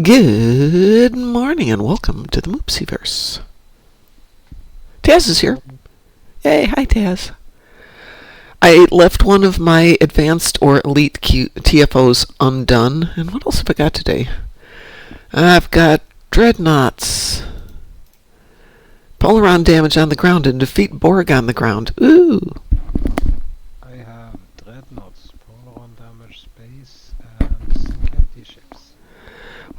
Good morning and welcome to the Moopsyverse. Taz is here. Hey, hi Taz. I left one of my advanced or elite TFOs undone. And what else have I got today? I've got dreadnoughts. Pull around damage on the ground and defeat Borg on the ground. Ooh. I have dreadnoughts, polar on damage, space, and sketchy ships.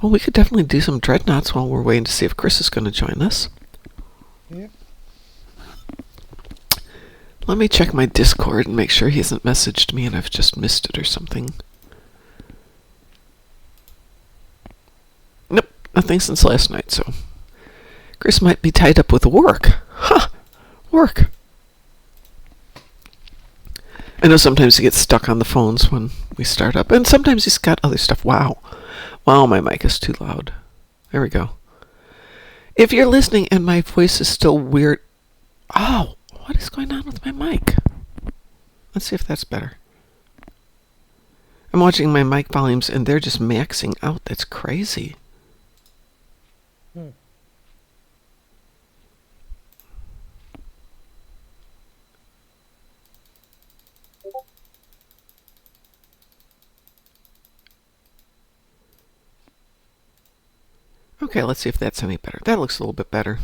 Well, we could definitely do some dreadnoughts while we're waiting to see if Chris is going to join us. Yep. Let me check my Discord and make sure he hasn't messaged me and I've just missed it or something. Nope, nothing since last night, so Chris might be tied up with work. Huh, work. I know sometimes he gets stuck on the phones when we start up, and sometimes he's got other stuff. Wow, my mic is too loud. There we go. If you're listening and my voice is still weird... Oh, what is going on with my mic? Let's see if that's better. I'm watching my mic volumes and they're just maxing out. That's crazy. Okay, let's see if that's any better. That looks a little bit better.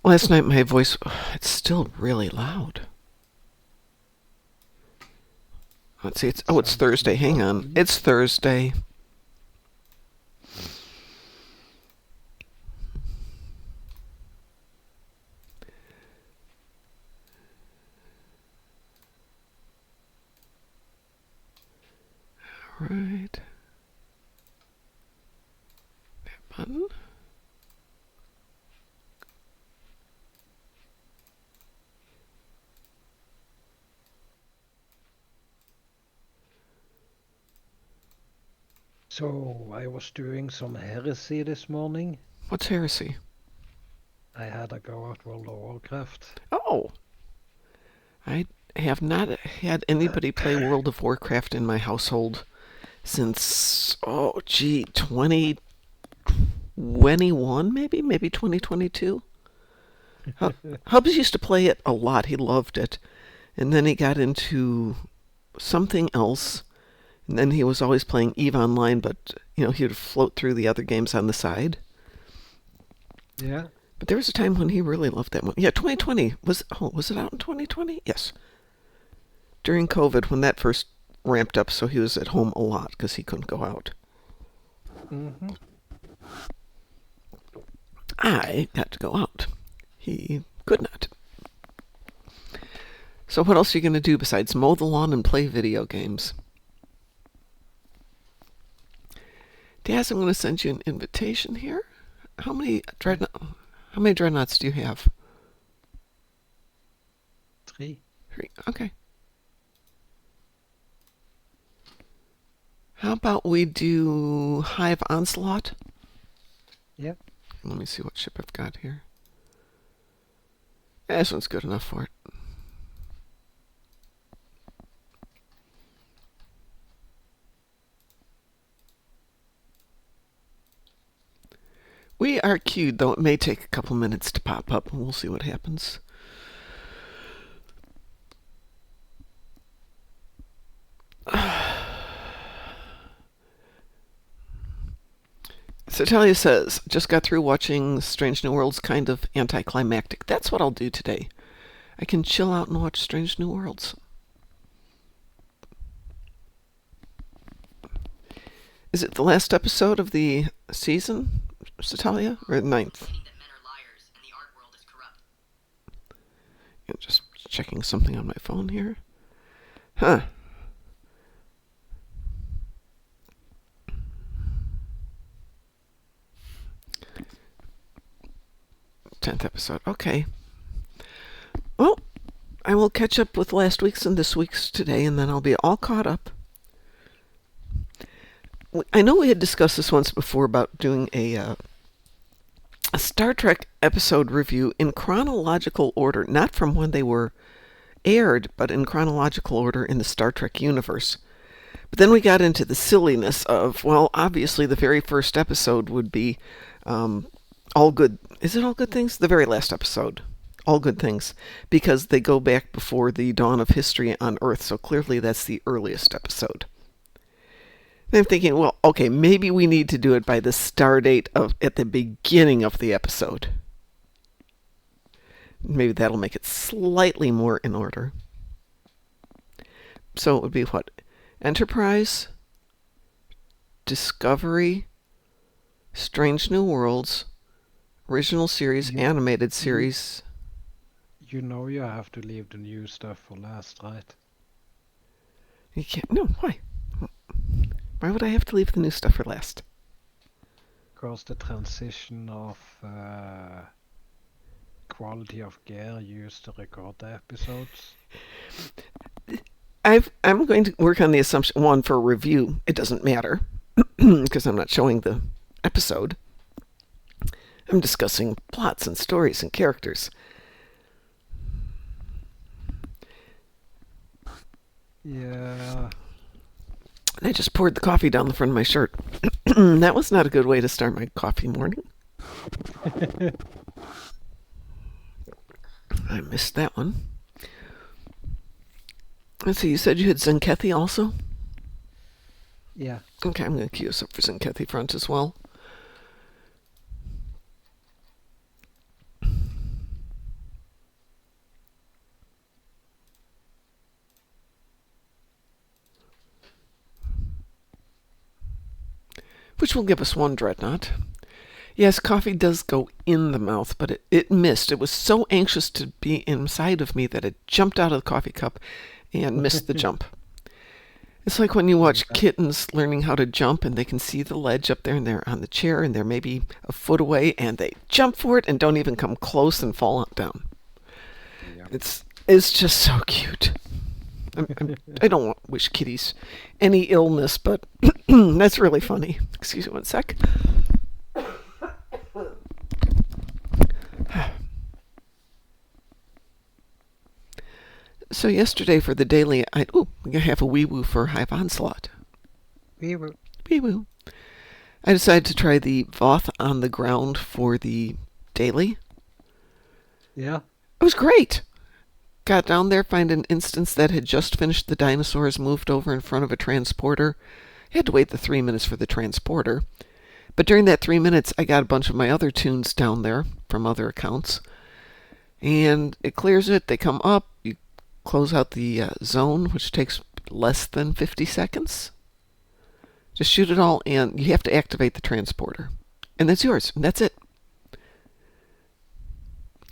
Last night my voice, it's still really loud. Let's see, it's Thursday. Hang on. It's Thursday. All right. That button. So, I was doing some heresy this morning. What's heresy? I had a go at World of Warcraft. Oh! I have not had anybody play World of Warcraft in my household since, 2021 maybe? Maybe 2022? Hubs used to play it a lot. He loved it. And then he got into something else. And then he was always playing EVE Online, but, he would float through the other games on the side. Yeah. But there was a time when he really loved that one. Yeah, 2020. Was it out in 2020? Yes. During COVID, when that first ramped up, so he was at home a lot because he couldn't go out. Mm-hmm. I got to go out. He could not. So what else are you going to do besides mow the lawn and play video games? Daz, I'm going to send you an invitation here. How many dreadnoughts do you have? 3. 3. Okay. How about we do Hive Onslaught? Yep. Let me see what ship I've got here. This one's good enough for it. We are queued, though it may take a couple minutes to pop up. We'll see what happens. Satalia says, just got through watching Strange New Worlds, kind of anticlimactic. That's what I'll do today. I can chill out and watch Strange New Worlds. Is it the last episode of the season, Satalia, or the 9th? I'm just checking something on my phone here. Huh. Tenth episode. Okay. Well, I will catch up with last week's and this week's today, and then I'll be all caught up. I know we had discussed this once before about doing a Star Trek episode review in chronological order, not from when they were aired, but in chronological order in the Star Trek universe. But then we got into the silliness of, well, obviously the very first episode would be All Good. Is it All Good Things? The very last episode. All Good Things. Because they go back before the dawn of history on Earth. So clearly that's the earliest episode. And I'm thinking, well, okay, maybe we need to do it by the star date at the beginning of the episode. Maybe that'll make it slightly more in order. So it would be what? Enterprise, Discovery, Strange New Worlds, original series, animated series. You know you have to leave the new stuff for last, right? You can't. No, why? Why would I have to leave the new stuff for last? Because the transition of quality of gear used to record the episodes. I'm going to work on the assumption, one, for review, it doesn't matter, because I'm not showing the episode. I'm discussing plots and stories and characters. Yeah. And I just poured the coffee down the front of my shirt. That was not a good way to start my coffee morning. I missed that one. Let's see, you said you had Zenkethi also? Yeah. Okay, I'm going to queue us up for Zenkethi front as well. Which will give us one dreadnought. Yes, coffee does go in the mouth, but it missed. It was so anxious to be inside of me that it jumped out of the coffee cup and missed the jump. It's like when you watch kittens learning how to jump and they can see the ledge up there and they're on the chair and they're maybe a foot away and they jump for it and don't even come close and fall down. Yeah. It's just so cute. I don't wish kitties any illness, but that's really funny. Excuse me one sec. So yesterday for the daily, we're going to have a wee-woo for Hive Onslaught. Wee-woo. Wee-woo. I decided to try the Voth on the ground for the daily. Yeah. It was great. Got down there, find an instance that had just finished the dinosaurs, moved over in front of a transporter. You had to wait the 3 minutes for the transporter. But during that 3 minutes, I got a bunch of my other tunes down there from other accounts. And it clears it. They come up. You close out the zone, which takes less than 50 seconds. Just shoot it all, and you have to activate the transporter. And that's yours, and that's it.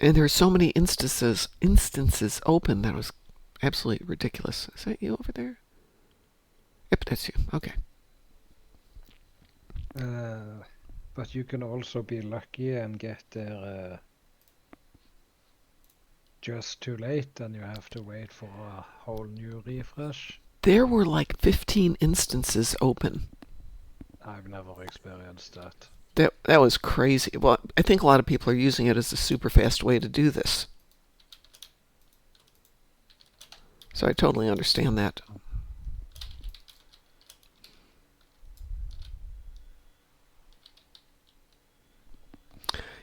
And there are so many instances open that was absolutely ridiculous. Is that you over there? Yep, that's you. Okay. But you can also be lucky and get there just too late, and you have to wait for a whole new refresh. There were like 15 instances open. I've never experienced that. That was crazy. Well, I think a lot of people are using it as a super fast way to do this. So I totally understand that.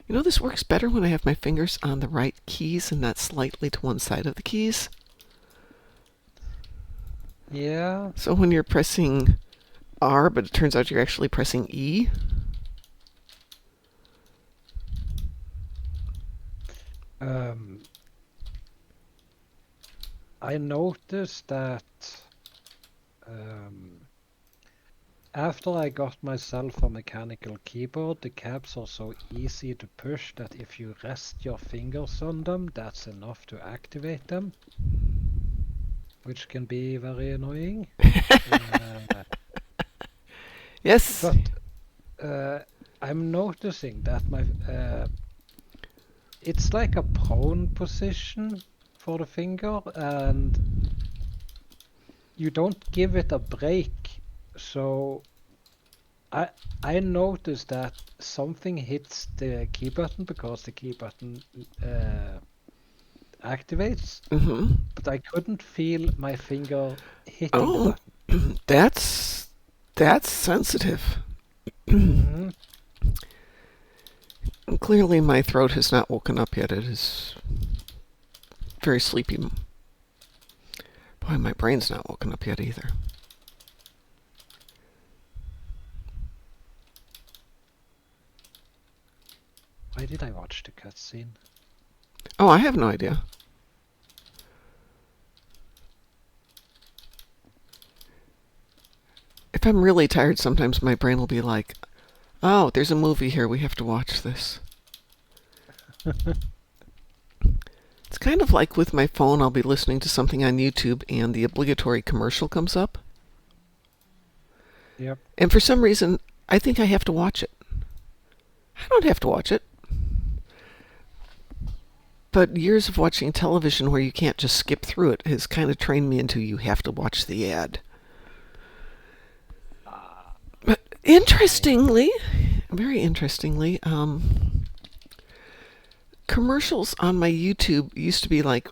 You know, this works better when I have my fingers on the right keys and not slightly to one side of the keys. Yeah. So when you're pressing R, but it turns out you're actually pressing E. I noticed that after I got myself a mechanical keyboard, the caps are so easy to push that if you rest your fingers on them, that's enough to activate them, which can be very annoying. Yes. But I'm noticing that my it's like a prone position for the finger, and you don't give it a break. So I noticed that something hits the key button because the key button activates, but I couldn't feel my finger hitting the button. That's sensitive. Hmm. Clearly, my throat has not woken up yet. It is very sleepy. Boy, my brain's not woken up yet either. Why did I watch the cutscene? Oh, I have no idea. If I'm really tired, sometimes my brain will be like, oh, there's a movie here. We have to watch this. It's kind of like with my phone, I'll be listening to something on YouTube and the obligatory commercial comes up. Yep. And for some reason, I think I have to watch it. I don't have to watch it. But years of watching television where you can't just skip through it has kind of trained me into you have to watch the ad. But interestingly, very interestingly, commercials on my YouTube used to be like,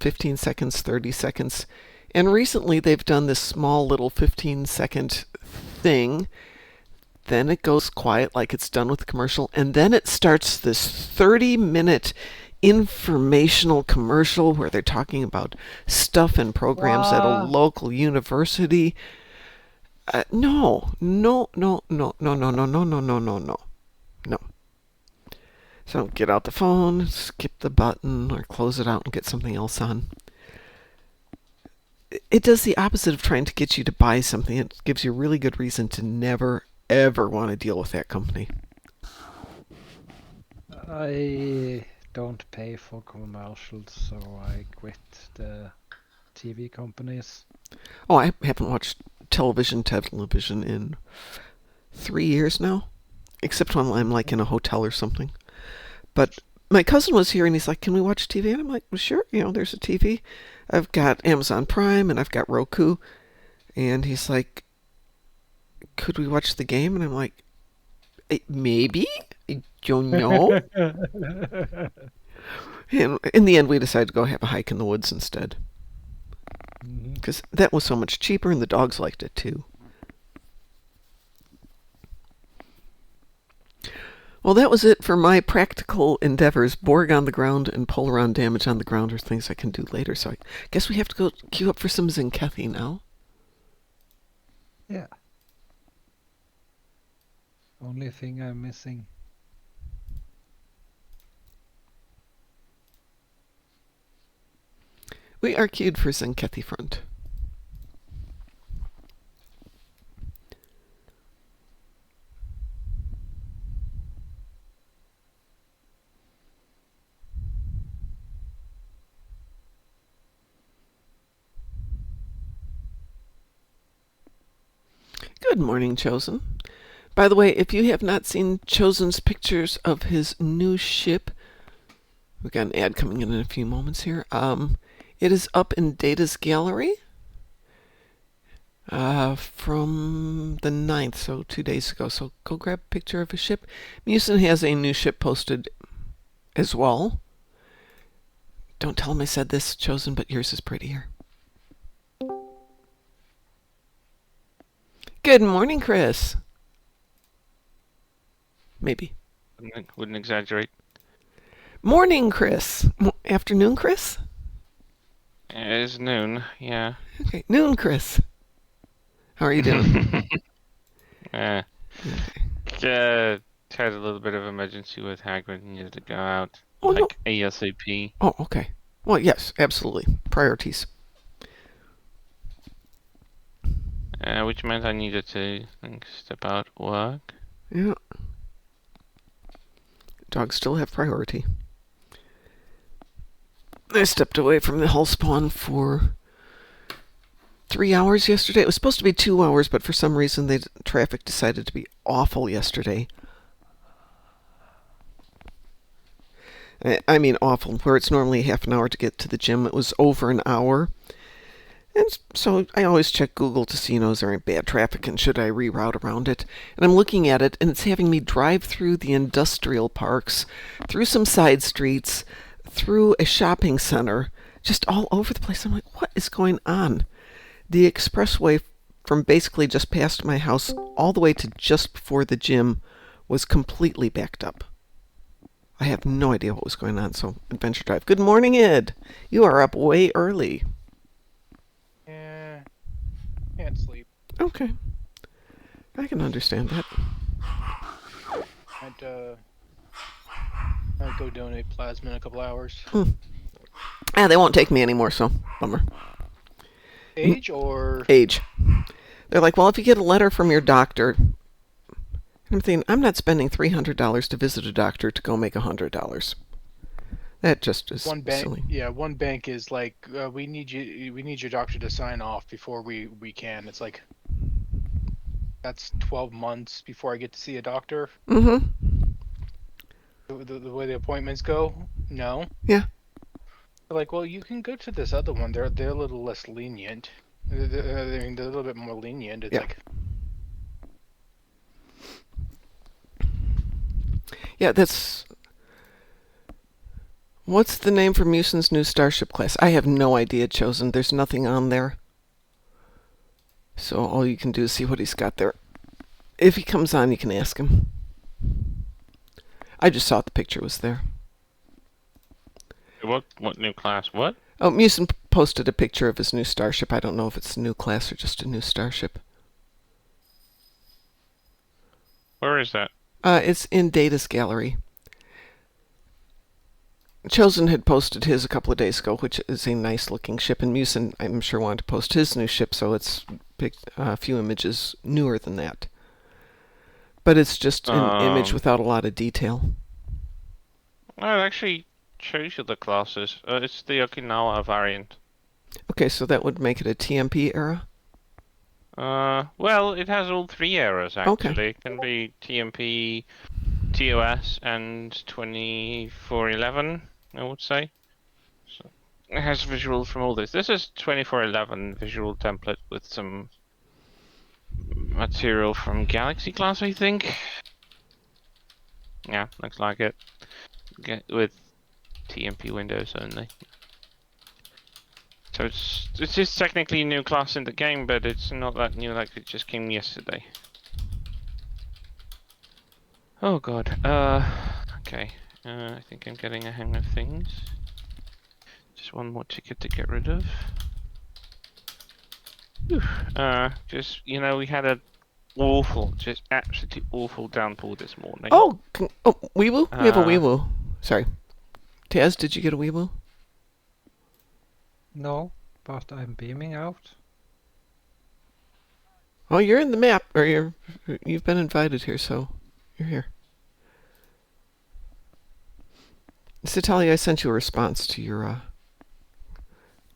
15 seconds, 30 seconds. And recently they've done this small little 15-second thing. Then it goes quiet like it's done with the commercial. And then it starts this 30-minute informational commercial where they're talking about stuff and programs at a Wow. local university. No. So get out the phone, skip the button, or close it out and get something else on. It does the opposite of trying to get you to buy something. It gives you a really good reason to never, ever want to deal with that company. I don't pay for commercials, so I quit the TV companies. Oh, I haven't watched television in 3 years now, except when I'm like in a hotel or something. But my cousin was here and he's like, can we watch TV? And I'm like, well, sure, there's a TV. I've got Amazon Prime and I've got Roku. And he's like, could we watch the game? And I'm like, maybe? I don't know. And in the end, we decided to go have a hike in the woods instead. Because that was so much cheaper and the dogs liked it too. Well, that was it for my practical endeavors. Borg on the ground and pull-around damage on the ground are things I can do later. So I guess we have to go queue up for some Zinkethy now. Yeah. Only thing I'm missing. We are queued for Zinkethy Front. Good morning, Chosen. By the way, if you have not seen Chosen's pictures of his new ship, we've got an ad coming in a few moments here. It is up in Data's gallery from the 9th, so 2 days ago. So go grab a picture of his ship. Musin has a new ship posted as well. Don't tell him I said this, Chosen, but yours is prettier. Good morning, Chris. Maybe. Wouldn't exaggerate. Morning, Chris. Afternoon, Chris? It is noon, yeah. Okay, noon, Chris. How are you doing? Okay. Had a little bit of emergency with Hagrid and needed to go out. Oh, no. ASAP. Oh, okay. Well, yes, absolutely. Priorities. Which meant I needed to step out work. Yeah. Dogs still have priority. I stepped away from the hull spawn for 3 hours yesterday. It was supposed to be 2 hours, but for some reason the traffic decided to be awful yesterday. I mean awful. Where it's normally half an hour to get to the gym, it was over an hour. And so I always check Google to see, is there any bad traffic and should I reroute around it? And I'm looking at it and it's having me drive through the industrial parks, through some side streets, through a shopping center, just all over the place. I'm like, what is going on? The expressway from basically just past my house all the way to just before the gym was completely backed up. I have no idea what was going on, so Adventure Drive. Good morning, Ed. You are up way early. Yeah, can't sleep. Okay. I can understand that. I'd go donate plasma in a couple hours. They won't take me anymore, so bummer. Age or Age. They're like, well, if you get a letter from your doctor, I'm thinking, I'm not spending $300 to visit a doctor to go make $100. That just is one bank? silly. Yeah, one bank is like, we need your doctor to sign off before we can. It's like, that's 12 months before I get to see a doctor. Mm-hmm. The way the appointments go, no. Yeah. They're like, well, you can go to this other one. They're a little less lenient. They're a little bit more lenient. It's like. Yeah, that's... What's the name for Muson's new Starship class? I have no idea, Chosen. There's nothing on there. So all you can do is see what he's got there. If he comes on, you can ask him. I just saw the picture was there. What new class? What? Oh, Muson posted a picture of his new Starship. I don't know if it's a new class or just a new Starship. Where is that? It's in Data's gallery. Chosen had posted his a couple of days ago, which is a nice-looking ship, and Muson, I'm sure, wanted to post his new ship, so it's picked a few images newer than that. But it's just an image without a lot of detail. It actually shows you the classes. It's the Okinawa variant. Okay, so that would make it a TMP era? Well, it has all three eras, actually. Okay. It can be TMP, TOS, and 2411, I would say. So it has visuals from all this. This is 2411 visual template with some material from Galaxy class, I think. Yeah, looks like it. With TMP windows only. So it's just technically a new class in the game, but it's not that new, like it just came yesterday. Oh god. Okay. I think I'm getting a hang of things. Just one more ticket to get rid of. Whew. Just, we had a just absolutely awful downpour this morning. Oh, Weewoo? We have a Weewoo. Sorry. Taz, did you get a Weewoo? No, but I'm beaming out. Oh, you're in the map, or you've been invited here, so you're here. Citalia, I sent you a response to your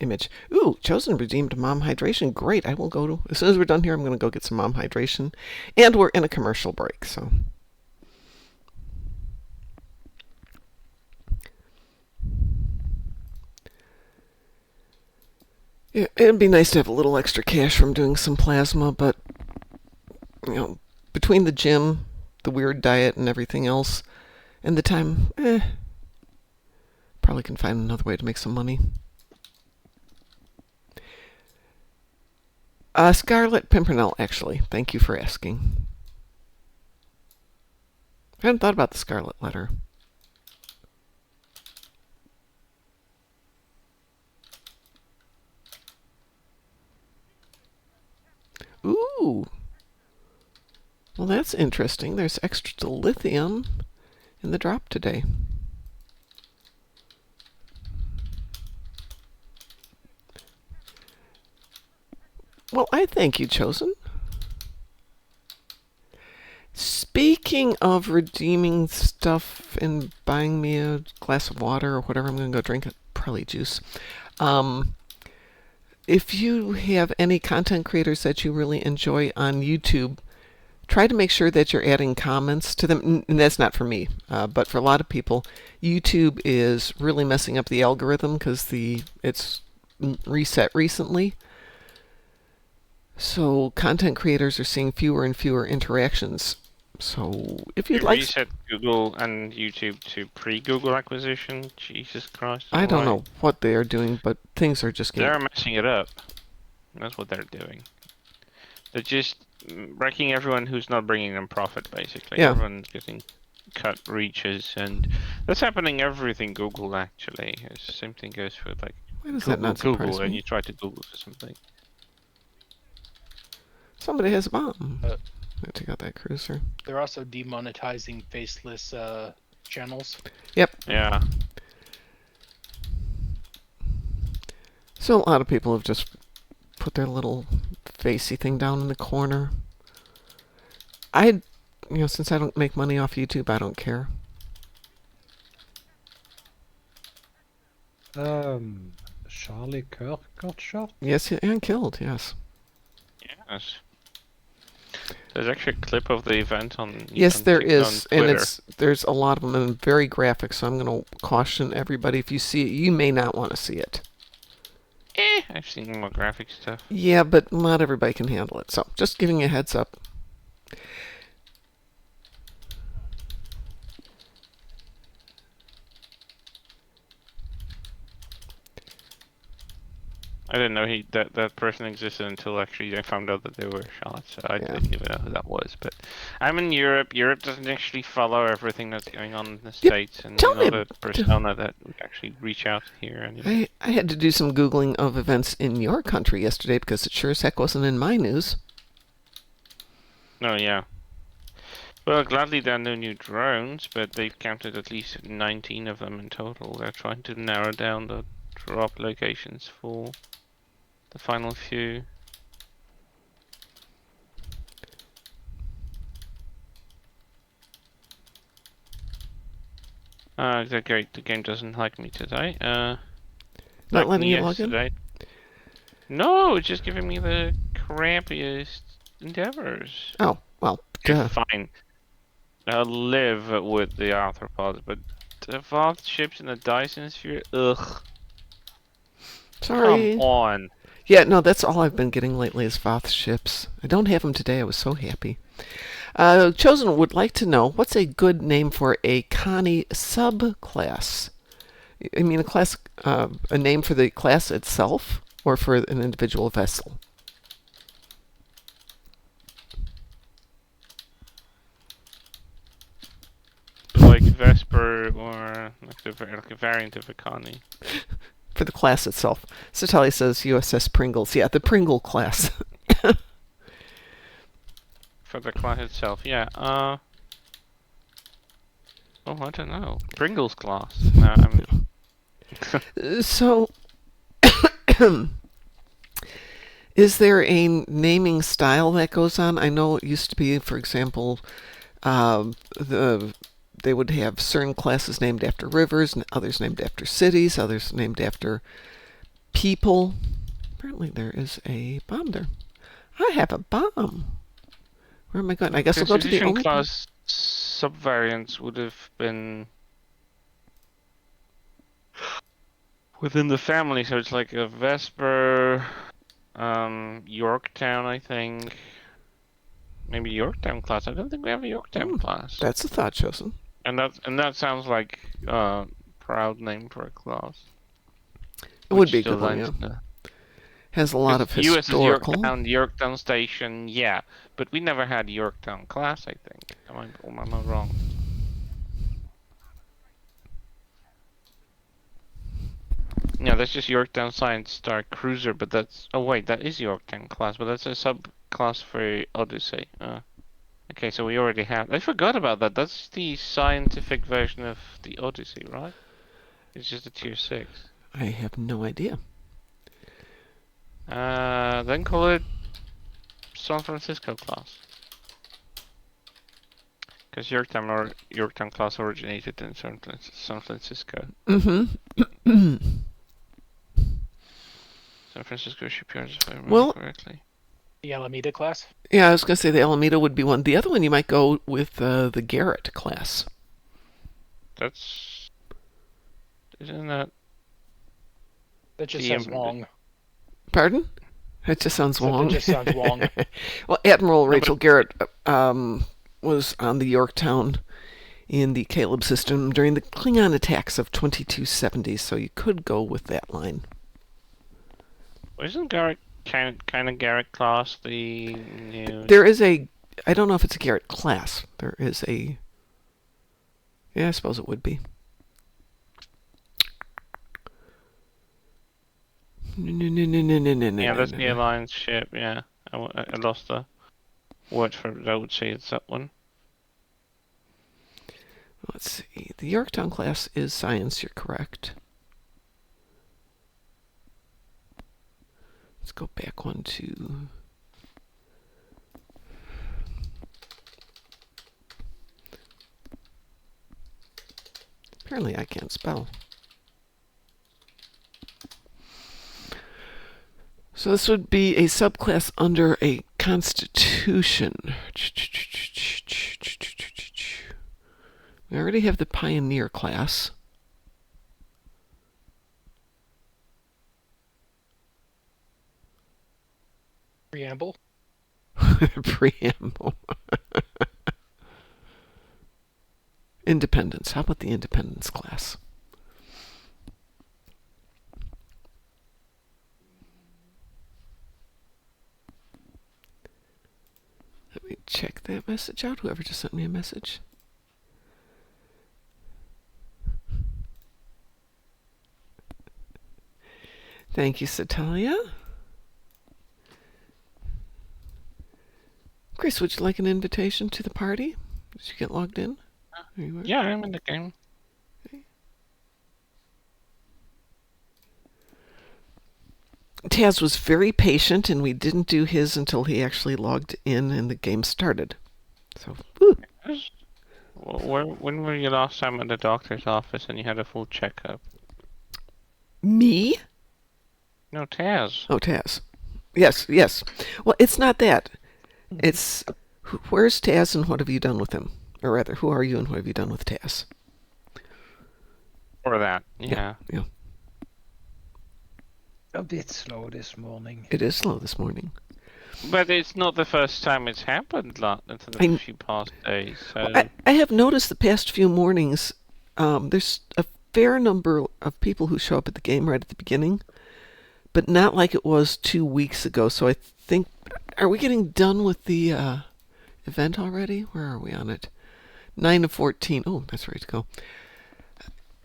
image. Ooh, Chosen redeemed Mom Hydration. Great. I will go as soon as we're done here, I'm going to go get some Mom Hydration. And we're in a commercial break, so. Yeah, it'd be nice to have a little extra cash from doing some plasma, but, between the gym, the weird diet, and everything else, and the time, probably can find another way to make some money. Scarlet Pimpernel, actually. Thank you for asking. I hadn't thought about the Scarlet letter. Ooh. Well, that's interesting. There's extra lithium in the drop today. Well, I thank you, Chosen. Speaking of redeeming stuff and buying me a glass of water or whatever, I'm going to go drink it. Probably juice. If you have any content creators that you really enjoy on YouTube, try to make sure that you're adding comments to them. And that's not for me, but for a lot of people, YouTube is really messing up the algorithm because it's reset recently. So content creators are seeing fewer and fewer interactions. So if you'd like... reset Google and YouTube to pre-Google acquisition? Jesus Christ. I don't know what they are doing, but things are just getting... They're messing it up. That's what they're doing. They're just wrecking everyone who's not bringing them profit, basically. Yeah. Everyone's getting cut reaches, and that's happening everything Google, actually. The same thing goes with, like, Why does that Google, not surprise Google, and me? you try to Google for something. Somebody has a bomb. Uh, I take out that cruiser. They're also demonetizing faceless channels. Yeah. So a lot of people have just put their little facey thing down in the corner. Since I don't make money off YouTube, I don't care. Charlie Kirk got shot. Yes, and killed, yes. Yes. There's actually a clip of the event on. Yes, on there Tik- is, on and Twitter. there's a lot of them and very graphic. So I'm going to caution everybody: if you see it, you may not want to see it. I've seen more graphic stuff. Yeah, but not everybody can handle it. So just giving you a heads up. I didn't know that person existed until actually I found out that they were shot. So I Yeah. didn't even know who that was. But I'm in Europe. Europe doesn't actually follow everything that's going on in the States, and tell me not a persona that would actually reach out here. Anyway. I had to do some Googling of events in your country yesterday because it sure as heck wasn't in my news. Oh yeah. Well, gladly there are no new drones, but they've counted at least 19 of them in total. They're trying to narrow down the drop locations for the final few. Great. The game doesn't like me today. Not Like letting me you log in? yesterday. No, it's just giving me the crappiest endeavors. Oh, well, duh. Fine. I'll live with the arthropods, but the evolved ships in the Dyson sphere, ugh. Sorry. Come on. Yeah, no, that's all I've been getting lately is Voth ships. I don't have them today. I was so happy. Chosen would like to know, what's a good name for a Connie subclass? I mean, a name for the class itself, or for an individual vessel? Like Vesper or like a variant of a Connie. For the class itself. Satali says USS Pringles. Yeah, the Pringle class. For the class itself, yeah. Oh, I don't know. Pringles class. No, So, is there a naming style that goes on? I know it used to be, for example, they would have certain classes named after rivers, and others named after cities, others named after people. Apparently there is a bomb there. I have a bomb. Where am I going? I guess I'll go to the only class subvariants would have been within the family, so it's like a Vesper, Yorktown, I think. Maybe Yorktown class. I don't think we have a Yorktown class. That's a thought, Chosen. And that sounds like a proud name for a class. It would be a good one, yeah. Has a lot of historical. US is Yorktown Station, yeah. But we never had Yorktown class, I think. Am I wrong? Yeah, that's just Yorktown Science Star Cruiser, but that's... Oh wait, that is Yorktown class, but that's a subclass for Odyssey. Okay, so we already have... I forgot about that. That's the scientific version of the Odyssey, right? It's just a tier 6. I have no idea. Then call it San Francisco class. Because Yorktown class originated in San Francisco. Mm-hmm. San Francisco shipyards, if I remember Well, correctly. The Alameda class? Yeah, I was going to say the Alameda would be one. The other one you might go with the Garrett class. Isn't that... That just sounds wrong. Pardon? That just sounds wrong. That just sounds wrong. Well, Admiral Rachel Garrett was on the Yorktown in the Caleb system during the Klingon attacks of 2270, so you could go with that line. Isn't Garrett Kind of Garrett class, the new. There is a. I don't know if it's a Garrett class. There is a. Yeah, I suppose it would be. No. Yeah, that's the Alliance ship. Yeah, I lost the word for it. I would say it's that one. Let's see. The Yorktown class is science. You're correct. Let's go back one to. Apparently I can't spell. So this would be a subclass under a constitution. We already have the pioneer class. Preamble. Preamble. Independence. How about the independence class? Let me check that message out. Whoever just sent me a message. Thank you, Satalia. Chris, would you like an invitation to the party? Did you get logged in? Yeah, I'm in the game. Taz was very patient, and we didn't do his until he actually logged in and the game started. So, woo. When were you last time at the doctor's office and you had a full checkup? Me? No, Taz. Oh, Taz. Yes. Well, it's not that. It's where's Taz and what have you done with him? Or rather, who are you and what have you done with Taz? Or that, yeah. A bit slow this morning. It is slow this morning. But it's not the first time it's happened in the few past days. So. Well, I have noticed the past few mornings, there's a fair number of people who show up at the game right at the beginning, but not like it was 2 weeks ago. So I think, are we getting done with the event already? Where are we on it? 9 of 14. Oh, that's ready to go.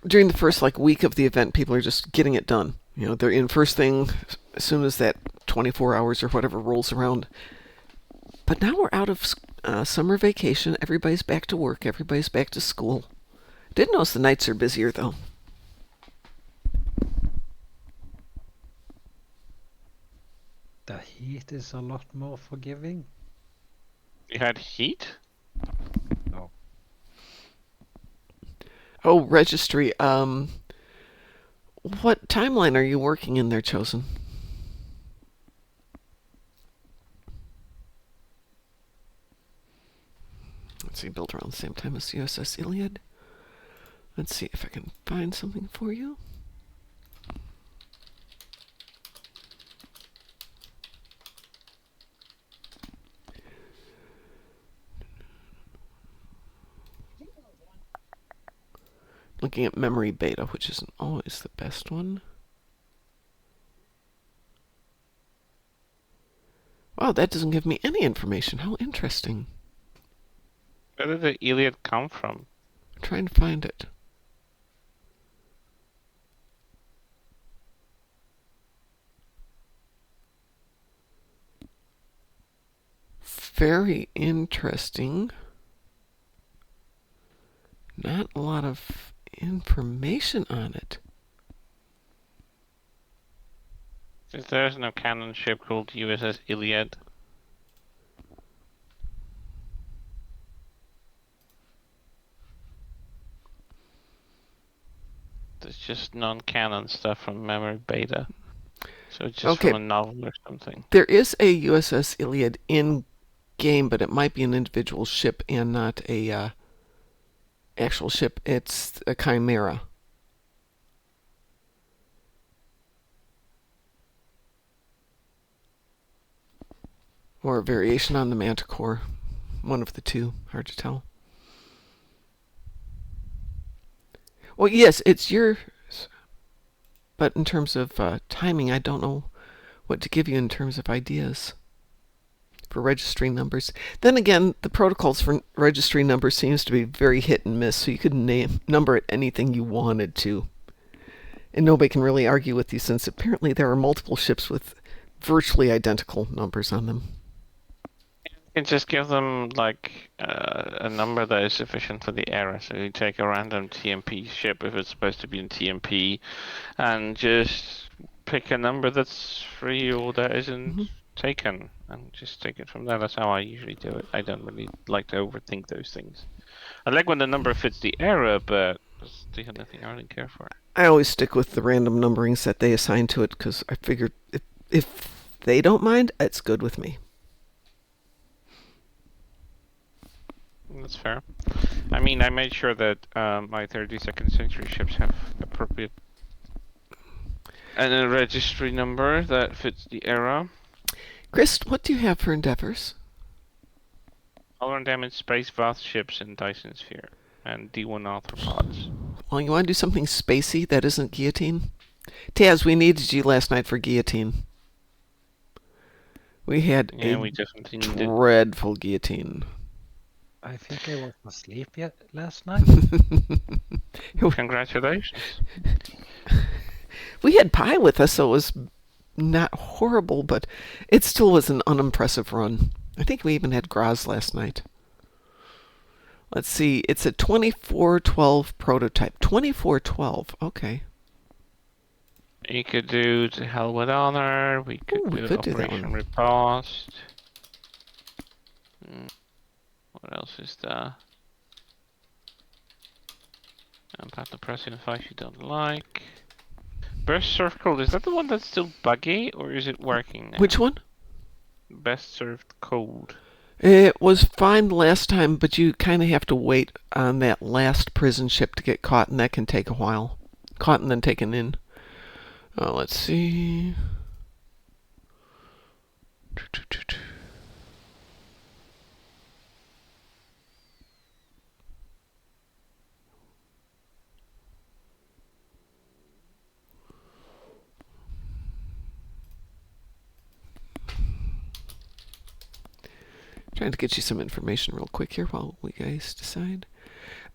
During the first week of the event, people are just getting it done. You know, they're in first thing as soon as that 24 hours or whatever rolls around. But now we're out of summer vacation. Everybody's back to work. Everybody's back to school. Didn't notice the nights are busier, though. The heat is a lot more forgiving. You had heat? No. Oh, registry. What timeline are you working in there, Chosen? Let's see, built around the same time as USS Iliad. Let's see if I can find something for you. Looking at memory beta, which isn't always the best one. Wow, that doesn't give me any information. How interesting. Where did the Iliad come from? I'm trying to find it. Very interesting. Not a lot of information on it. There's no canon ship called USS Iliad. There's just non-canon stuff from memory beta. So it's just from a novel or something. There is a USS Iliad in game, but it might be an individual ship and not a actual ship. It's a chimera. Or a variation on the Manticore. One of the two. Hard to tell. Well, yes, it's yours. But in terms of timing, I don't know what to give you in terms of ideas for registry numbers. Then again, the protocols for registry numbers seems to be very hit and miss, so you could number it anything you wanted to. And nobody can really argue with you, since apparently there are multiple ships with virtually identical numbers on them. You can just give them like a number that is sufficient for the era. So you take a random TMP ship if it's supposed to be in TMP, and just pick a number that's free or that isn't taken, and just take it from there. That's how I usually do it. I don't really like to overthink those things. I like when the number fits the era, but that's the only thing I really care for. I always stick with the random numberings that they assign to it, because I figured if they don't mind, it's good with me. That's fair. I mean, I made sure that my 32nd century ships have appropriate and a registry number that fits the era. Chris, what do you have for endeavors? I'll run damage space Voth ships in Dyson Sphere and D1 arthropods. Well, you want to do something spacey that isn't guillotine? Taz, we needed you last night for guillotine. We had we definitely need it. dreadful guillotine. I think I was asleep last night. Congratulations. We had Pi with us, so it was not horrible, but it still was an unimpressive run. I think we even had Graz last night. Let's see, it's a 2412 prototype. 2412, okay. You could do To Hell with Honor. We could do Operation Riposte. What else is there? Battle Pressing Fight you don't like. Best Served Cold, is that the one that's still buggy, or is it working now? Which one? Best Served Cold. It was fine last time, but you kind of have to wait on that last prison ship to get caught, and that can take a while. Caught and then taken in. Let's see. Trying to get you some information real quick here while we guys decide.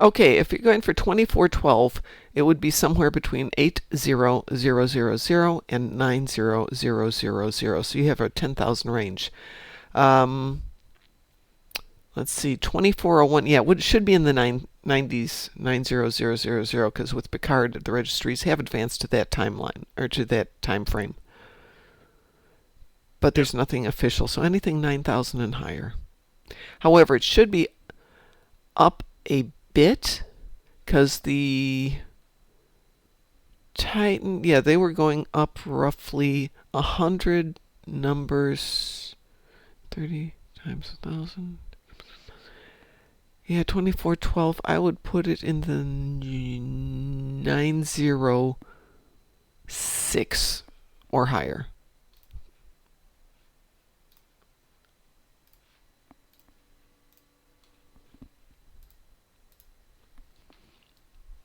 Okay, if you're going for 2412, it would be somewhere between 80000 and 90000. So you have a 10,000 range. Let's see, 2401. Yeah, it should be in the 90s, 90000, because with Picard, the registries have advanced to that timeline, or to that time frame. But there's nothing official, so anything 9,000 and higher. However, it should be up a bit, because the Titan, yeah, they were going up roughly 100 numbers, 30 times 1,000. Yeah, 2412, I would put it in the 906 or higher.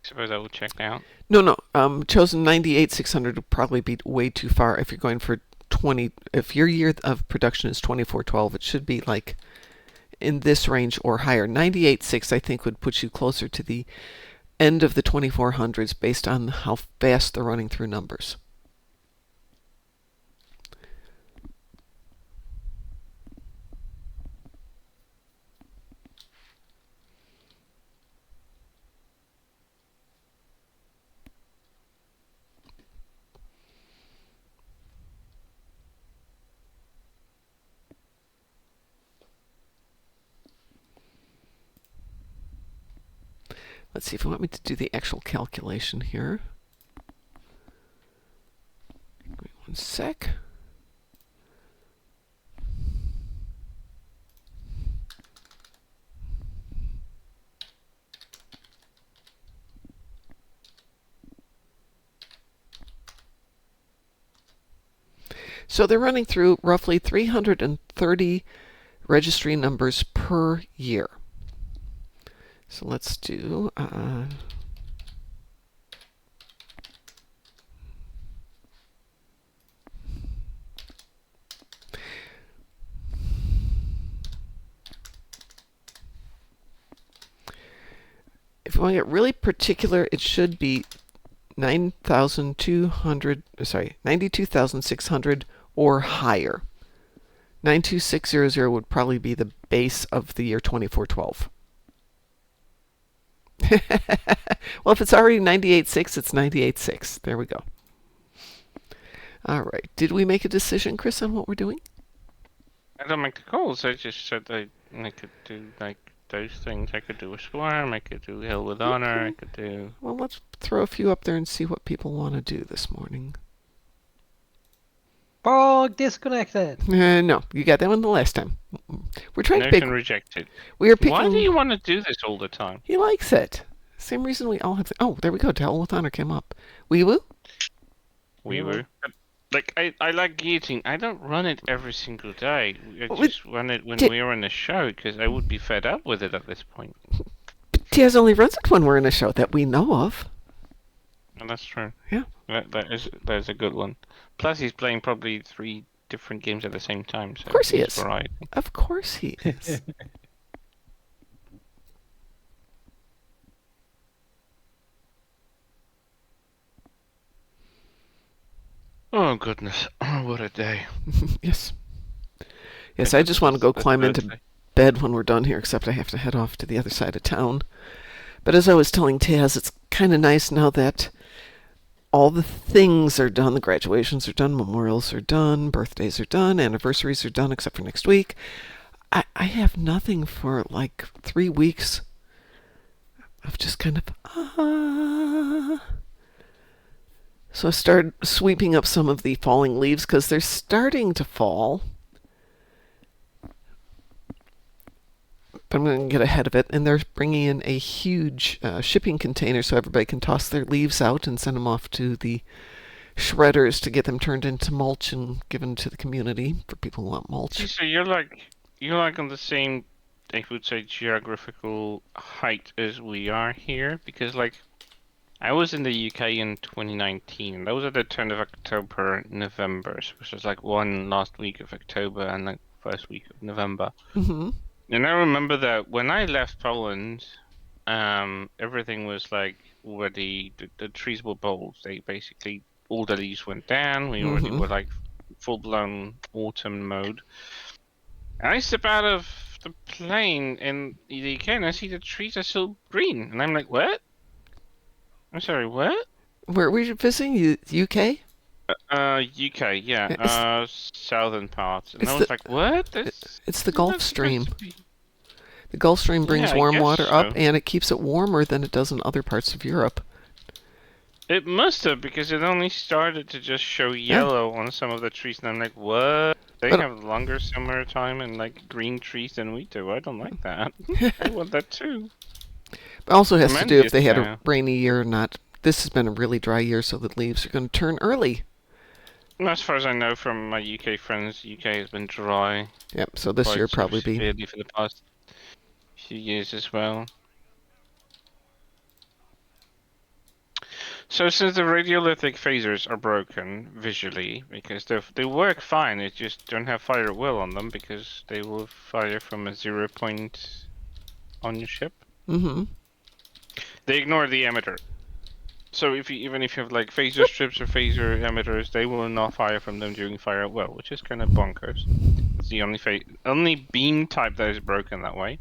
Suppose I will check now. No. Chosen 98,600 would probably be way too far if you're going for 20. If your year of production is 2412, it should be like in this range or higher. 98.6, I think, would put you closer to the end of the 2400s based on how fast they're running through numbers. Let's see if you want me to do the actual calculation here. Give me one sec. So they're running through roughly 330 registry numbers per year. So let's do you want to get really particular, it should be 92,600 or higher. 92600 would probably be the base of the year 2412. Well, if it's already 98.6, it's 98.6. There we go. All right. Did we make a decision, Chris, on what we're doing? I don't make the calls. I just said I could do like those things. I could do a swarm. I could do Hill with Honor. I could do. Well, let's throw a few up there and see what people want to do this morning. Frog disconnected. No, you got that one the last time. We're trying to pick. Rejected. We are picking. Why do you want to do this all the time? He likes it. Same reason we all have. Oh, there we go. Hell with Honor came up. Wee woo. We were. Like, I like guillotine. I don't run it every single day. I just run it when we're in the show, because I would be fed up with it at this point. Taz only runs it when we're in a show that we know of. And that's true. Yeah. That is a good one. Plus, he's playing probably 3 different games at the same time. So of course he is. Variety. Of course he is. Oh, goodness. What a day. Yes. Yes, I just want to go climb into bed when we're done here, except I have to head off to the other side of town. But as I was telling Taz, it's kind of nice now that all the things are done. The graduations are done, memorials are done, birthdays are done, anniversaries are done, except for next week. I have nothing for like 3 weeks of just kind of, So I started sweeping up some of the falling leaves because they're starting to fall. But I'm going to get ahead of it, and they're bringing in a huge shipping container so everybody can toss their leaves out and send them off to the shredders to get them turned into mulch and given to the community for people who want mulch. So you're like on the same, I would say, geographical height as we are here, because like I was in the UK in 2019, and that was at the turn of October, November, which was like one last week of October and like first week of November. Mm-hmm. And I remember that when I left Poland, everything was like already, the trees were bold. They basically, all the leaves went down. We already were like full-blown autumn mode. And I step out of the plane in the UK and I see the trees are still green. And I'm like, what? I'm sorry, what? Where were you visiting? UK? UK, yeah. Southern parts. And I was like, what? It's the Gulf Stream. The Gulf Stream brings warm water up, and it keeps it warmer than it does in other parts of Europe. It must have, because it only started to just show yellow on some of the trees, and I'm like, what? They have longer summer time and like green trees than we do. I don't like that. I want that too. It also has to do if they had a rainy year or not. This has been a really dry year, so the leaves are going to turn early. As far as I know from my UK friends, UK has been dry. Yep, so this year probably be for the past few years as well. So since the radiolithic phasers are broken visually, because they work fine, they just don't have fire at will on them because they will fire from a 0 point on your ship. Mm-hmm. They ignore the emitter. So even if you have like phaser strips or phaser emitters, they will not fire from them during fire at will, which is kind of bonkers. It's the only beam type that is broken that way.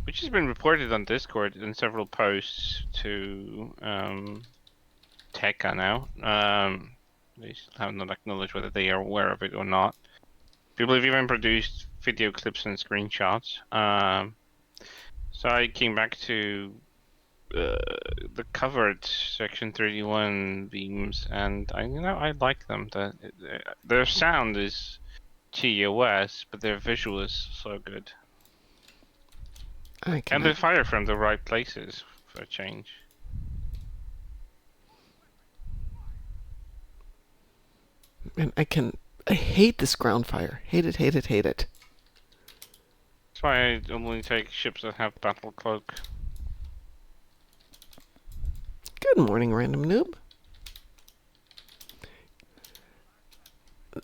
Which has been reported on Discord in several posts to Tekka now. They still have not acknowledged whether they are aware of it or not. People have even produced video clips and screenshots. So I came back to the covered Section 31 beams, and I like them. Their sound is TOS, but their visual is so good. And they fire from the right places for a change. And I hate this ground fire. Hate it, hate it, hate it. That's why I only take ships that have battle cloak. Good morning, random noob.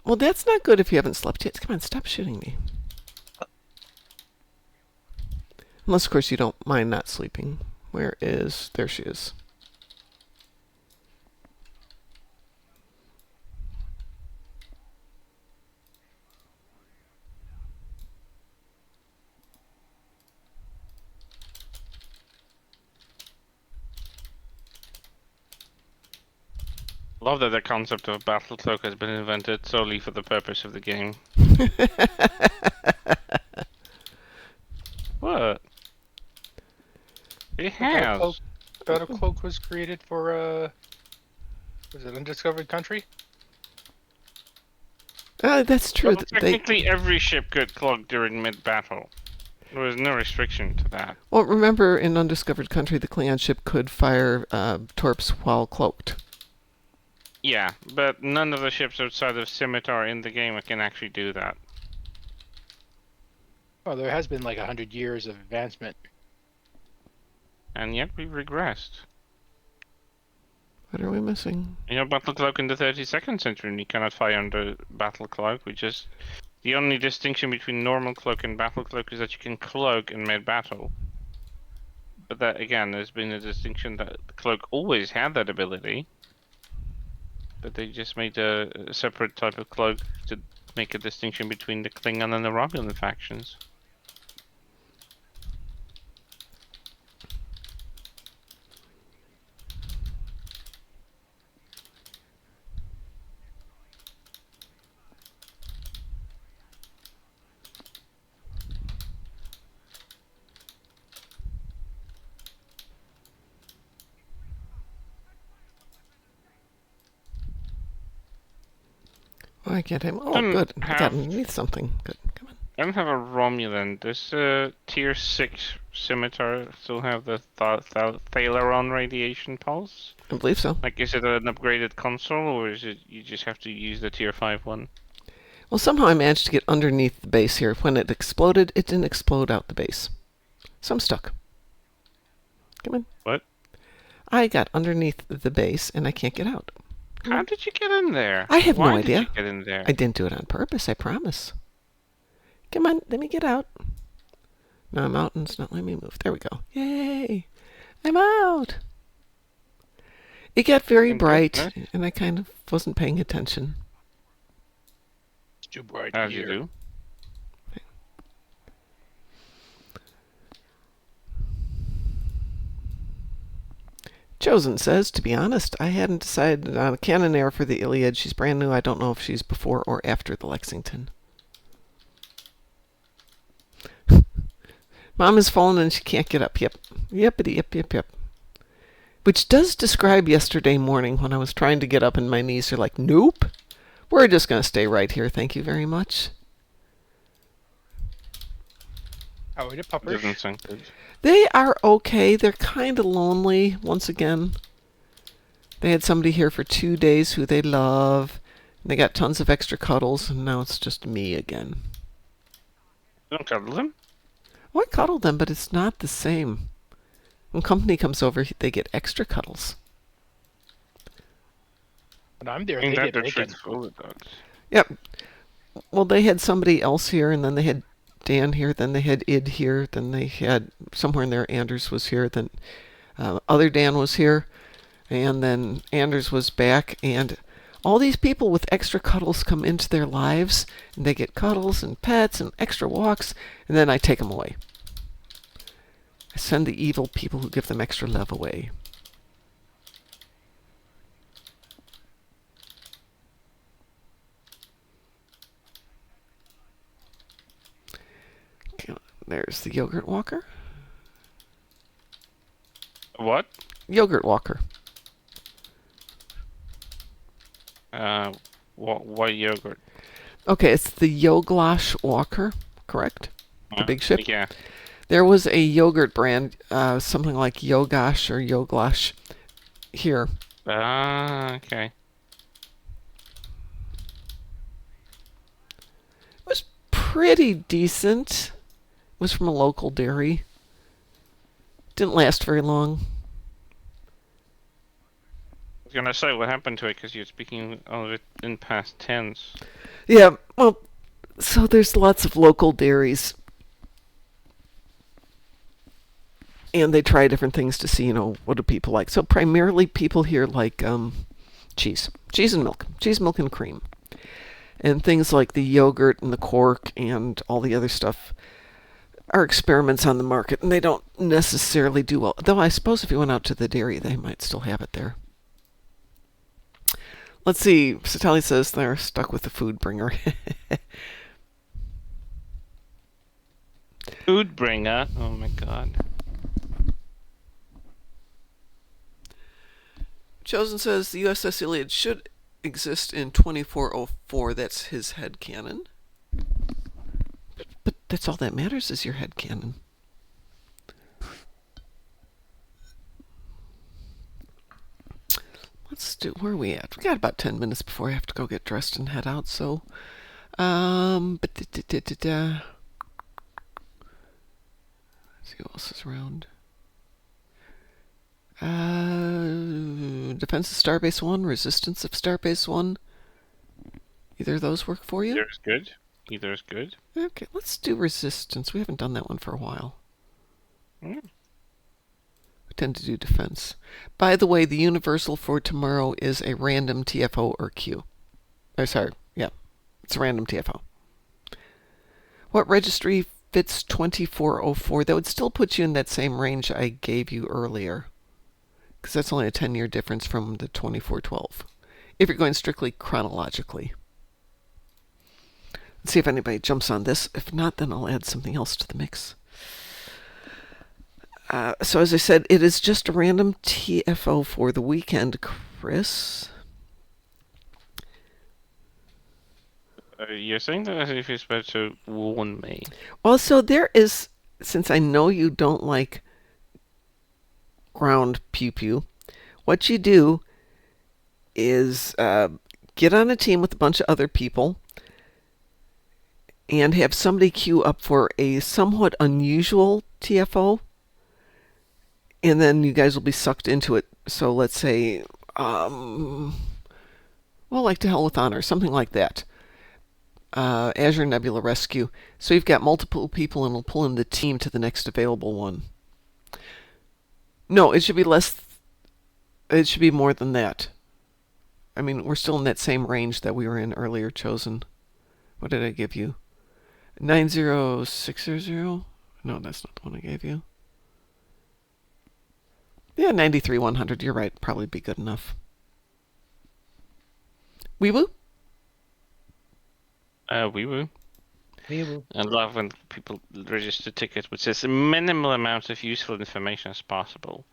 Well, that's not good if you haven't slept yet. Come on, stop shooting me. Unless, of course, you don't mind not sleeping. Where is... There she is. Love that the concept of battle cloak has been invented solely for the purpose of the game. What? It has. Battle Cloak was created for was it Undiscovered Country? That's true. Well, technically, every ship could cloak during mid-battle. There was no restriction to that. Well, remember, in Undiscovered Country, the Klingon ship could fire torps while cloaked. Yeah, but none of the ships outside of Scimitar in the game can actually do that. Oh, there has been like 100 years of advancement. And yet we've regressed. What are we missing? You know, battle cloak in the 32nd century, and you cannot fire under battle cloak. The only distinction between normal cloak and battle cloak is that you can cloak in mid-battle. But that, again, there's been a distinction that the cloak always had that ability. But they just made a separate type of cloak to make a distinction between the Klingon and the Romulan factions. Oh, I can't have... Oh, good. I got underneath something. Good. Come on. I don't have a Romulan. This tier 6 scimitar still have the Thalaron radiation pulse? I believe so. Like, is it an upgraded console, or is it you just have to use the tier 5 one? Well, somehow I managed to get underneath the base here. When it exploded, it didn't explode out the base. So I'm stuck. Come on. What? I got underneath the base, and I can't get out. How did you get in there? I have no Why idea. Did you get in there? I didn't do it on purpose, I promise. Come on, let me get out. No, I'm out and it's not letting me move. There we go. Yay! I'm out! It got very bright, and I kind of wasn't paying attention. It's too bright As here. you do. Chosen says, to be honest, I hadn't decided on a cannonair for the Iliad. She's brand new. I don't know if she's before or after the Lexington. Mom has fallen and she can't get up. Yep. Yepity, yep. Which does describe yesterday morning when I was trying to get up and my knees are like, nope. We're just going to stay right here. Thank you very much. How are you, puppers? Doesn't sound good. They are okay. They're kind of lonely, once again. They had somebody here for 2 days who they love. And they got tons of extra cuddles, and now it's just me again. You don't cuddle them? Oh, I cuddle them, but it's not the same. When company comes over, they get extra cuddles. When I'm there, I they think get that bacon. treats all the dogs. Yep. Well, they had somebody else here, and then they had Dan here, then they had Id here, then they had somewhere in there Anders was here, then other Dan was here, and then Anders was back, and all these people with extra cuddles come into their lives, and they get cuddles and pets and extra walks, and then I take them away. I send the evil people who give them extra love away. There's the yogurt walker. What? Yogurt walker. What yogurt? Okay, it's the Yoglash walker, correct? The big ship? Yeah. There was a yogurt brand, something like Yogash or Yoglash here. Ah, okay. It was pretty decent. It was from a local dairy. Didn't last very long. I was gonna say what happened to it because you're speaking of it in past tense. Yeah, well, so there's lots of local dairies. and they try different things to see, what do people like. So primarily people here like cheese and milk, and cream, and things like the yogurt and the quark and all the other stuff are experiments on the market, and they don't necessarily do well. Though I suppose if you went out to the dairy, they might still have it there. Let's see. Satali says they're stuck with the food bringer. Food bringer? Oh my god. Chosen says the USS Iliad should exist in 2404. That's his headcanon. But that's all that matters is your headcanon. Let's do, where are we at? We got about 10 minutes before I have to go get dressed and head out, so let's see who else is around. Defense of Starbase 1, Resistance of Starbase 1. Either of those work for you? Either is good. Okay, let's do Resistance. We haven't done that one for a while. Mm. We tend to do Defense. By the way, the universal for tomorrow is a random TFO or Q. Oh, sorry. Yeah, it's a random TFO. What registry fits 2404? That would still put you in that same range I gave you earlier, because that's only a 10-year difference from the 2412, if you're going strictly chronologically. Let's see if anybody jumps on this. If not, then I'll add something else to the mix. So as I said, it is just a random TFO for the weekend, Chris. You're saying that as if you're supposed to warn me. Well, so there is, since I know you don't like ground pew-pew, what you do is get on a team with a bunch of other people and have somebody queue up for a somewhat unusual TFO, and then you guys will be sucked into it. So let's say, like To Hell with Honor, something like that. Azure Nebula Rescue. So you've got multiple people, and it'll pull in the team to the next available one. No, it should be less. It should be more than that. I mean, we're still in that same range that we were in earlier, Chosen. What did I give you? 90600? No, that's not the one I gave you. Yeah, 93-100. You're right. Probably be good enough. Wee-woo? Wee-woo. I love when people register tickets which says a minimal amount of useful information as possible.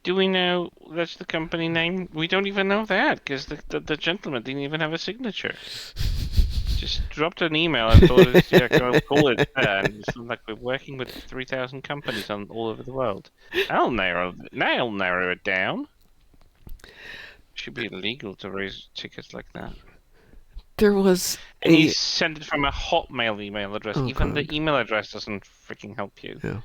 Do we know that's the company name? We don't even know that, because the gentleman didn't even have a signature. Just dropped an email and thought, go call it there. And it's like we're working with 3,000 companies all over the world. I'll narrow it down. Should be illegal to raise tickets like that. There was and he sent it from a Hotmail email address. Oh, Even God. the email address doesn't freaking help you. Yeah.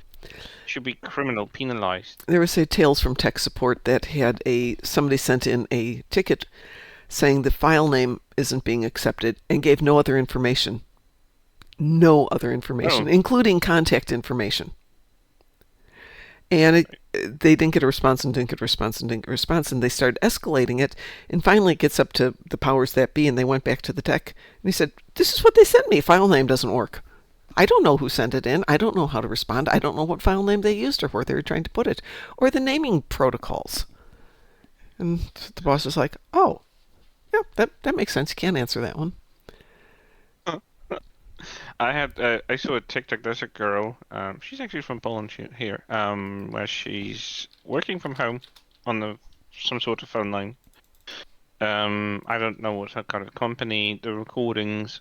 Should be criminal, penalized. There was a Tales from Tech Support that had somebody sent in a ticket saying the file name isn't being accepted and gave no other information. No other information, including contact information. And they didn't get a response and didn't get a response and didn't get a response, and they started escalating it, and finally it gets up to the powers that be, and they went back to the tech, and he said, this is what they sent me. File name doesn't work. I don't know who sent it in. I don't know how to respond. I don't know what file name they used or where they were trying to put it, or the naming protocols. And the boss was like, oh, yeah, that makes sense. You can't answer that one. I saw a TikTok. There's a girl. She's actually from Poland here. Where she's working from home on some sort of phone line. I don't know what kind of company. The recordings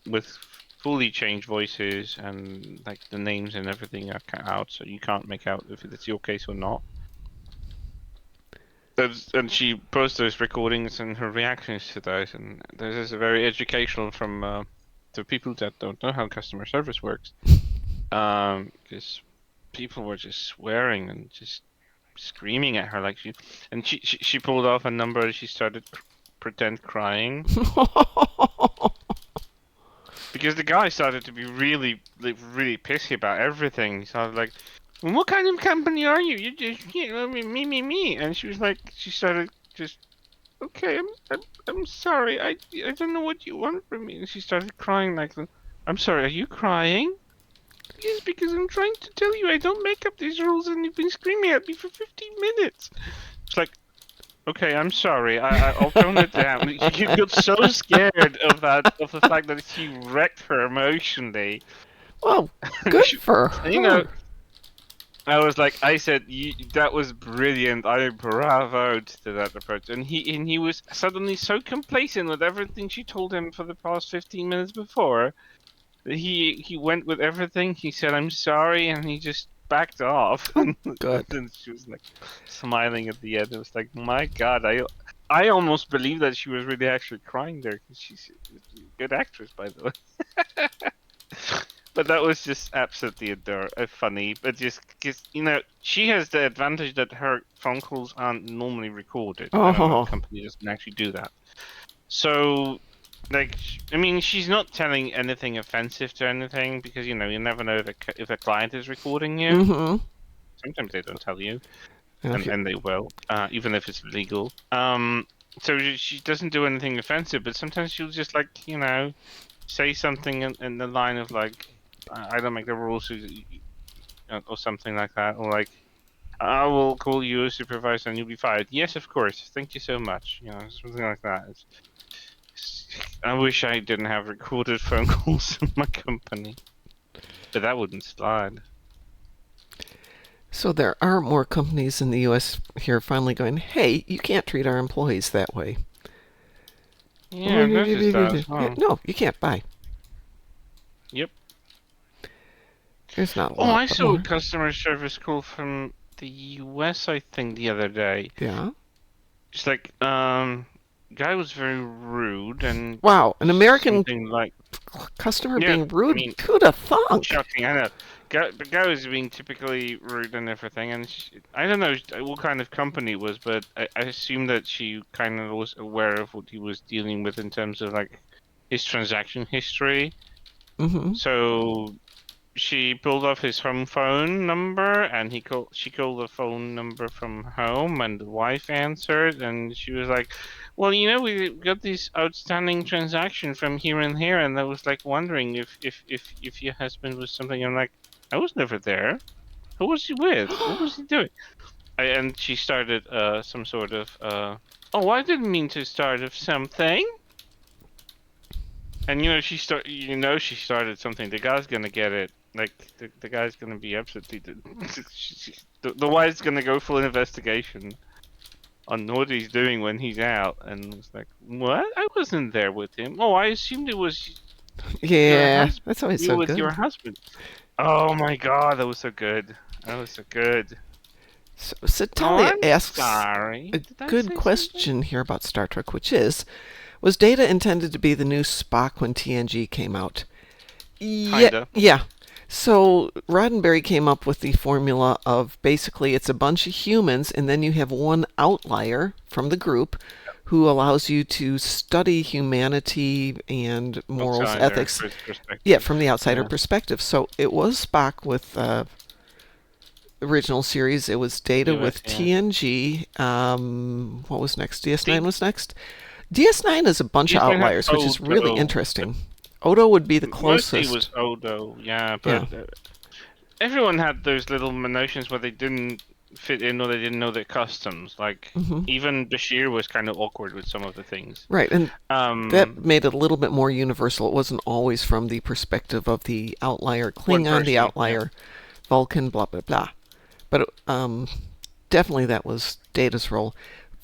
with fully changed voices, and like the names and everything are cut out, so you can't make out if it's your case or not. And she posts those recordings and her reactions to those, and this is very educational from the people that don't know how customer service works. Because people were just swearing and just screaming at her like she pulled off a number and she started pretend crying. Because the guy started to be really pissy about everything. He started like, what kind of company are you? You just, me. And she was like, she started just, okay, I'm sorry. I don't know what you want from me. And she started crying like, I'm sorry, are you crying? Yes, because I'm trying to tell you I don't make up these rules and you've been screaming at me for 15 minutes. It's like, okay, I'm sorry. I'll tone it down. You got so scared of the fact that she wrecked her emotionally. Well, good for You know, her. I was like, I said, that was brilliant. I bravoed to that approach, and he was suddenly so complacent with everything she told him for the past 15 minutes before that he went with everything. He said, "I'm sorry," and he just backed off. Oh, good. And she was like smiling at the end. It was like, my God, I almost believe that she was really actually crying there because she's a good actress, by the way. But that was just absolutely funny. But just because, she has the advantage that her phone calls aren't normally recorded. I don't know, the Oh, company doesn't actually do that. So, like, I mean, she's not telling anything offensive to anything because, you never know if a client is recording you. mm-hmm. Sometimes they don't tell you, Okay. and they will, even if it's illegal. So she doesn't do anything offensive, but sometimes she'll just, like, say something in the line of, like, I don't make the rules, or something like that, or like, I will call you a supervisor and you'll be fired. Yes, of course. Thank you so much. Something like that. I wish I didn't have recorded phone calls in my company, but that wouldn't slide. So there are more companies in the U.S. here finally going, hey, you can't treat our employees that way. Yeah, I've noticed that as well. No, you can't buy. Yep. There's not a Oh, lot I saw more. a customer service call from the US, I think, the other day. Yeah. Just like, guy was very rude and Wow, an American something like, customer yeah, being I rude? mean, Who'd have thunk? shocking. I know. The guy was being typically rude and everything, and I don't know what kind of company it was, but I assume that she kind of was aware of what he was dealing with in terms of, like, his transaction history. Mm-hmm. So she pulled off his home phone number, and she called the phone number from home, and the wife answered, and she was like, well, we got this outstanding transaction from here and here, and I was like wondering if your husband was something. I'm like, I was never there. Who was he with? What was he doing? And she started some sort of oh, I didn't mean to start of something. And she started something. The guy's gonna get it. Like, the guy's gonna be absolutely the wife's gonna go full investigation on what he's doing when he's out. And it's like, what? I wasn't there with him. Oh, I assumed it was your Yeah, husband. that's always You so with your good. husband. Oh my God, that was so good. That was so good. So Oh, Talia I'm asks sorry. a Did I good say something? question here about Star Trek, which is, was Data intended to be the new Spock when TNG came out? Yeah, Kinda. yeah. So Roddenberry came up with the formula of basically it's a bunch of humans, and then you have one outlier from the group who allows you to study humanity and morals, Outsider ethics. perspective. Yeah, from the outsider Yeah. perspective. So it was Spock with original series. It was Data US, with yeah. TNG. What was next? DS9 See, was next. DS9 is a bunch of DS9 had outliers, which is really Odo. interesting. Odo would be the Mostly was closest. Odo, yeah, Yeah. but everyone had those little notions where they didn't fit in or they didn't know their customs. Like, Hmm. even Bashir was kind of awkward with some of the things. Right, and that Um, made it a little bit more universal. It wasn't always from the perspective of the outlier one Klingon, the person, yeah. outlier Vulcan, blah blah blah. But definitely that was Data's role.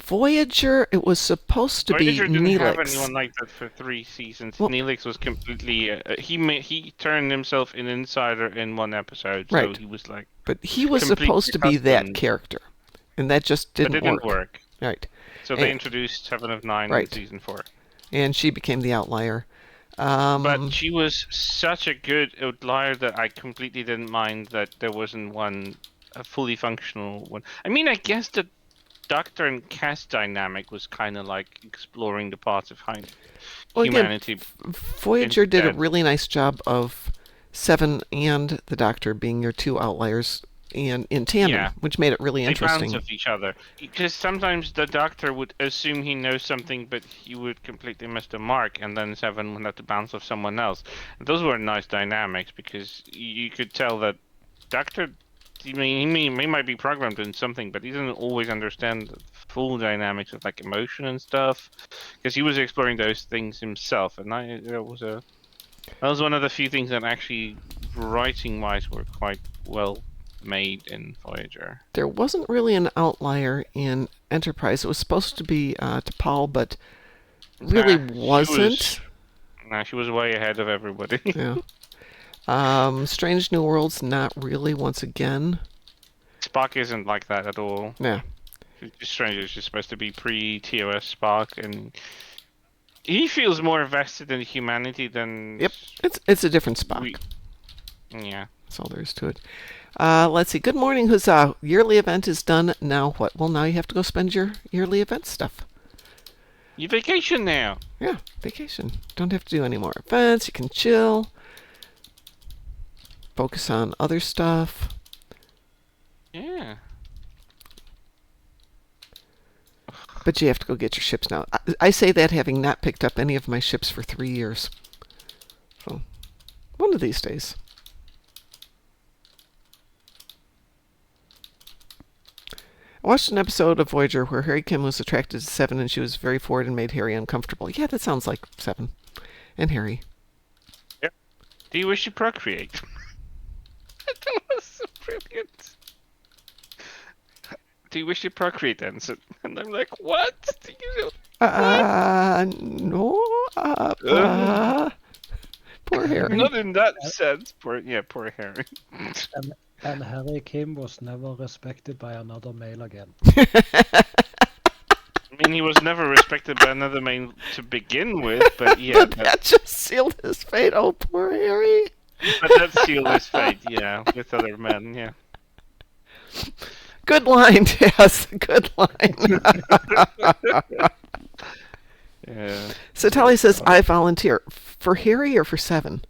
Voyager, it was supposed to be Voyager didn't have anyone Neelix. like that for 3 seasons. Well, Neelix was completely. He turned himself an insider in one episode, so right, he was like but he was completely supposed to be that accustomed, character, and that just but it didn't didn't work. work. Right, So they and, introduced Seven of Nine in right, season 4. and she became the outlier. But Um, she was such a good outlier that I completely didn't mind that there wasn't a fully functional one. I mean, I guess the Doctor and Cass dynamic was kind of like exploring the parts of well, again, humanity Voyager did a instead. really nice job of Seven and the Doctor being your two outliers and in tandem, Yeah. which made it really They interesting. bounce off each other. Because sometimes the Doctor would assume he knows something, but he would completely miss the mark, and then Seven would have to bounce off someone else. And those were nice dynamics, because you could tell that Doctor, he might be programmed in something, but he doesn't always understand the full dynamics of like emotion and stuff, because he was exploring those things himself. And that was one of the few things that actually, writing-wise, were quite well made in Voyager. There wasn't really an outlier in Enterprise. It was supposed to be T'Pol, but really wasn't. She was way ahead of everybody. Yeah. Strange New Worlds, not really. Once again. Spock isn't like that at all. Yeah. Strange is just supposed to be pre-TOS Spock, and he feels more vested in humanity than. Yep. It's a different Spock. Yeah. That's all there is to it. Let's see. Good morning, Huzzah. Yearly event is done. Now what? Well, now you have to go spend your yearly event stuff. You vacation now. Yeah, vacation. Don't have to do any more events. You can chill. Focus on other stuff. Yeah. But you have to go get your ships now. I say that having not picked up any of my ships for 3 years. So, one of these days. I watched an episode of Voyager where Harry Kim was attracted to Seven and she was very forward and made Harry uncomfortable. Yeah, that sounds like Seven and Harry. Yep. Do you wish to procreate? That was so brilliant. Do you wish to procreate then? So, and I'm like, what? Do you No. Poor Harry. Not in that sense. Poor Harry. And Harry Kim was never respected by another male again. I mean, he was never respected by another man to begin with, but yeah. That just sealed his fate. Oh, poor Harry. But that sealed his fate, yeah, with other men, yeah. Good line, Taz. Good line. Yeah. So Tally says, I volunteer. For Harry or for Seven?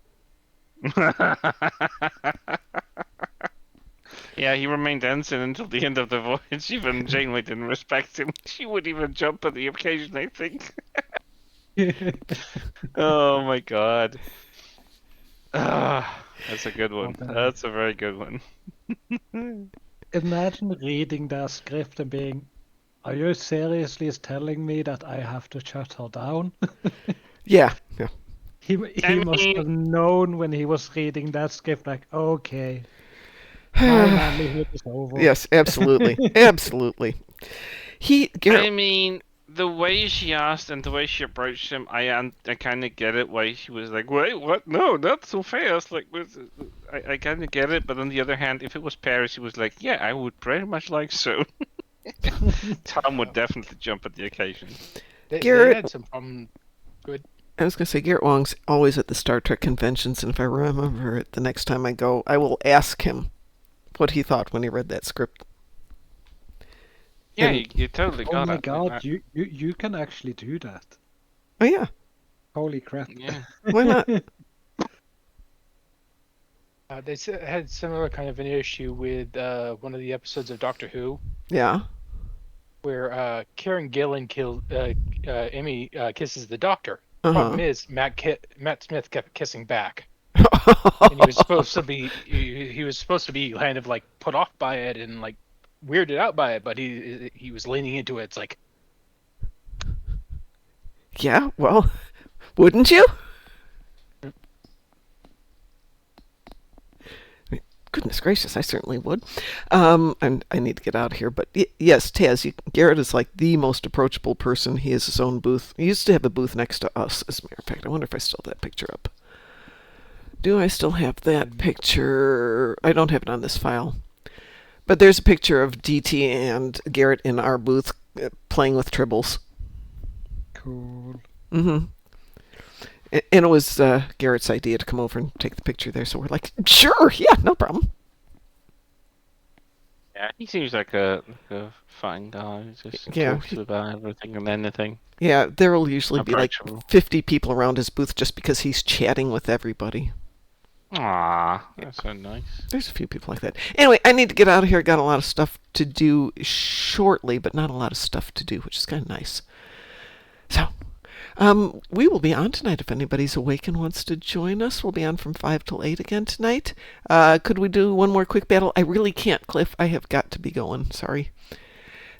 Yeah, he remained ensign until the end of the voyage. Even Janeway didn't respect him. She would even jump on the occasion, I think. Oh my god. That's a good one. That's a very good one. Imagine reading their script and being, are you seriously telling me that I have to shut her down? Yeah. He must have known when he was reading that script, like, okay, my manlyhood is over. Yes, absolutely. Absolutely. I mean, the way she asked and the way she approached him, I kind of get it. Why she was like, "Wait, what? No, not so fast!" Like, I kind of get it. But on the other hand, if it was Paris, he was like, "Yeah, I would very much like so." Tom would definitely jump at the occasion. They had some good. I was going to say, Garrett Wong's always at the Star Trek conventions, and if I remember it the next time I go, I will ask him what he thought when he read that script. Yeah, you totally got it. Oh my god, you can actually do that. Oh, yeah. Holy crap. Yeah. Why not? They had similar kind of an issue with one of the episodes of Doctor Who, Yeah. where Karen Gillan Emmy kisses the Doctor. Uh-huh. Problem is, Matt Smith kept kissing back, and he was supposed to be kind of like put off by it and like weirded out by it, but he was leaning into it. It's like, Yeah, well, wouldn't you? Goodness gracious, I certainly would. And I need to get out of here, but yes, Taz, Garrett is like the most approachable person. He has his own booth. He used to have a booth next to us, as a matter of fact. I wonder if I still have that picture up. Do I still have that picture? I don't have it on this file. But there's a picture of DT and Garrett in our booth playing with tribbles. Cool. Mm-hmm. And it was Garrett's idea to come over and take the picture there, so we're like, sure, yeah, no problem. Yeah, he seems like a fine guy. Just talks about everything and anything. Yeah, there will usually be like Approachable. 50 people around his booth just because he's chatting with everybody. Aw, that's so nice. There's a few people like that. Anyway, I need to get out of here. Got a lot of stuff to do shortly, but not a lot of stuff to do, which is kind of nice. So, we will be on tonight if anybody's awake and wants to join us. We'll be on from 5 till 8 again tonight. Could we do one more quick battle? I really can't, Cliff. I have got to be going. Sorry.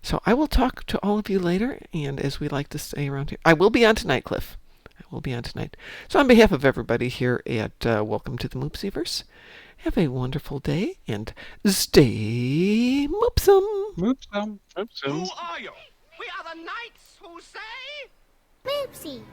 So I will talk to all of you later, and as we like to say around here, I will be on tonight, Cliff. I will be on tonight. So on behalf of everybody here at Welcome to the Moopsyverse, have a wonderful day, and stay moopsome! Moopsy. Oops, Who are you? We are the knights who say... Moopsy.